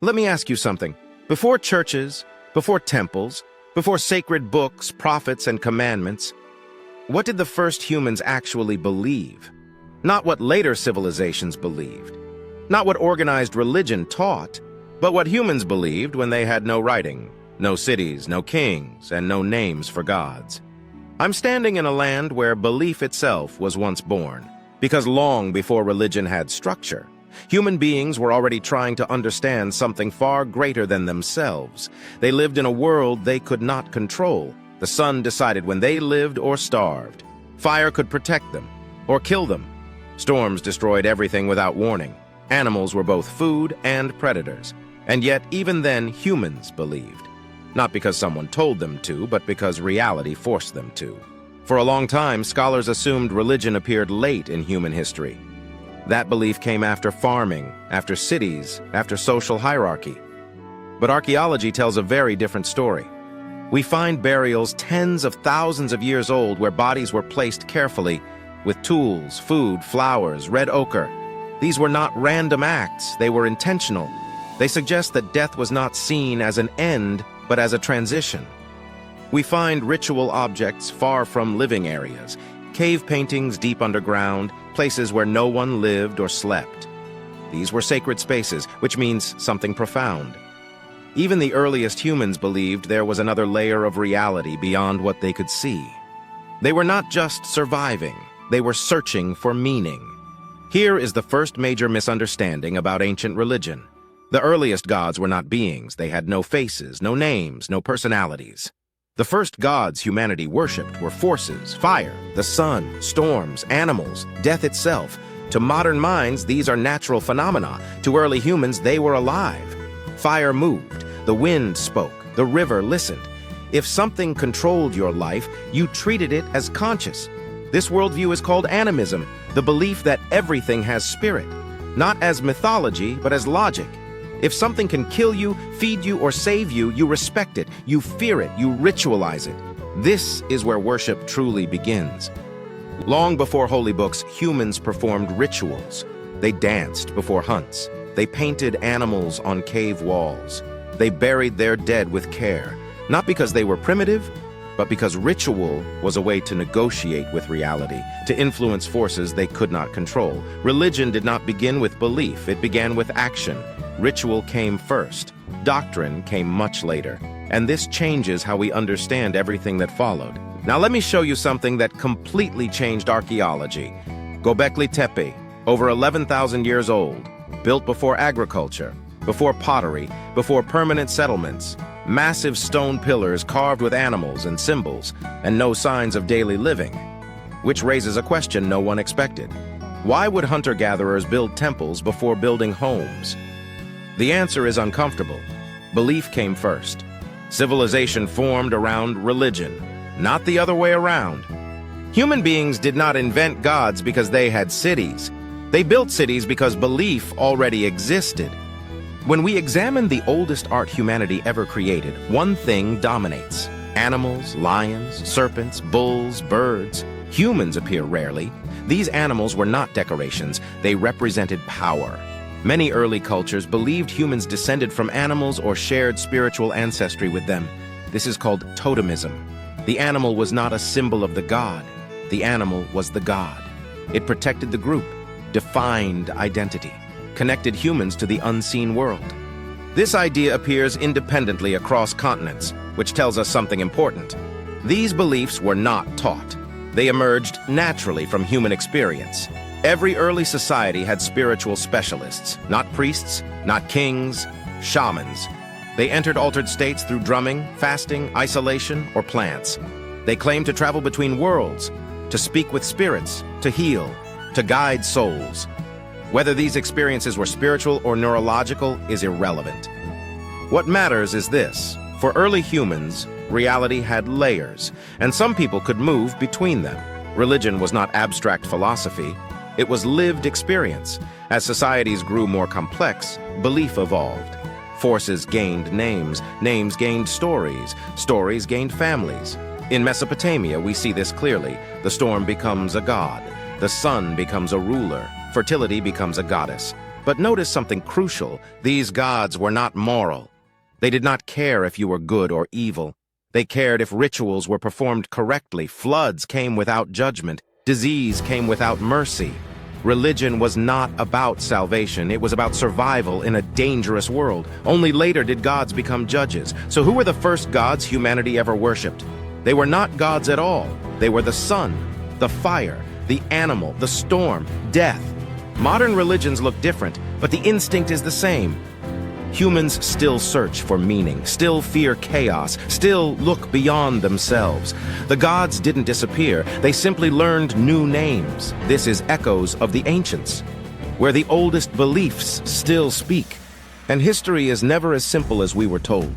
Let me ask you something. Before churches, before temples, before sacred books, prophets, and commandments, what did the first humans actually believe? Not what later civilizations believed. Not what organized religion taught, but what humans believed when they had no writing, no cities, no kings, and no names for gods. I'm standing in a land where belief itself was once born, because long before religion had structure, human beings were already trying to understand something far greater than themselves. They lived in a world they could not control. The sun decided when they lived or starved. Fire could protect them or kill them. Storms destroyed everything without warning. Animals were both food and predators. And yet, even then, humans believed. Not because someone told them to, but because reality forced them to. For a long time, scholars assumed religion appeared late in human history. That belief came after farming, after cities, after social hierarchy. But archaeology tells a very different story. We find burials tens of thousands of years old where bodies were placed carefully, with tools, food, flowers, red ochre. These were not random acts, they were intentional. They suggest that death was not seen as an end, but as a transition. We find ritual objects far from living areas, cave paintings deep underground, places where no one lived or slept. These were sacred spaces, which means something profound. Even the earliest humans believed there was another layer of reality beyond what they could see. They were not just surviving, they were searching for meaning. Here is the first major misunderstanding about ancient religion. The earliest gods were not beings. They had no faces, no names, no personalities. The first gods humanity worshipped were forces, fire, the sun, storms, animals, death itself. To modern minds, these are natural phenomena. To early humans, they were alive. Fire moved, the wind spoke, the river listened. If something controlled your life, you treated it as conscious. This worldview is called animism, the belief that everything has spirit, not as mythology, but as logic. If something can kill you, feed you, or save you, you respect it, you fear it, you ritualize it. This is where worship truly begins. Long before holy books, humans performed rituals. They danced before hunts. They painted animals on cave walls. They buried their dead with care, not because they were primitive, but because ritual was a way to negotiate with reality, to influence forces they could not control. Religion did not begin with belief, it began with action. Ritual came first. Doctrine came much later. And this changes how we understand everything that followed. Now let me show you something that completely changed archaeology. Göbekli Tepe, over 11,000 years old, built before agriculture, before pottery, before permanent settlements. Massive stone pillars carved with animals and symbols, and no signs of daily living. Which raises a question no one expected. Why would hunter-gatherers build temples before building homes? The answer is uncomfortable. Belief came first. Civilization formed around religion, not the other way around. Human beings did not invent gods because they had cities. They built cities because belief already existed. When we examine the oldest art humanity ever created, one thing dominates. Animals, lions, serpents, bulls, birds. Humans appear rarely. These animals were not decorations, they represented power. Many early cultures believed humans descended from animals or shared spiritual ancestry with them. This is called totemism. The animal was not a symbol of the god. The animal was the god. It protected the group, defined identity, connected humans to the unseen world. This idea appears independently across continents, which tells us something important. These beliefs were not taught. They emerged naturally from human experience. Every early society had spiritual specialists, not priests, not kings, shamans. They entered altered states through drumming, fasting, isolation, or plants. They claimed to travel between worlds, to speak with spirits, to heal, to guide souls. Whether these experiences were spiritual or neurological is irrelevant. What matters is this. For early humans, reality had layers, and some people could move between them. Religion was not abstract philosophy. It was lived experience. As societies grew more complex, belief evolved. Forces gained names, names gained stories, stories gained families. In Mesopotamia, we see this clearly. The storm becomes a god. The sun becomes a ruler. Fertility becomes a goddess. But notice something crucial. These gods were not moral. They did not care if you were good or evil. They cared if rituals were performed correctly. Floods came without judgment. Disease came without mercy. Religion was not about salvation. It was about survival in a dangerous world. Only later did gods become judges. So who were the first gods humanity ever worshipped? They were not gods at all. They were the sun, the fire, the animal, the storm, death. Modern religions look different, but the instinct is the same. Humans still search for meaning, still fear chaos, still look beyond themselves. The gods didn't disappear, they simply learned new names. This is echoes of the ancients, where the oldest beliefs still speak. And history is never as simple as we were told.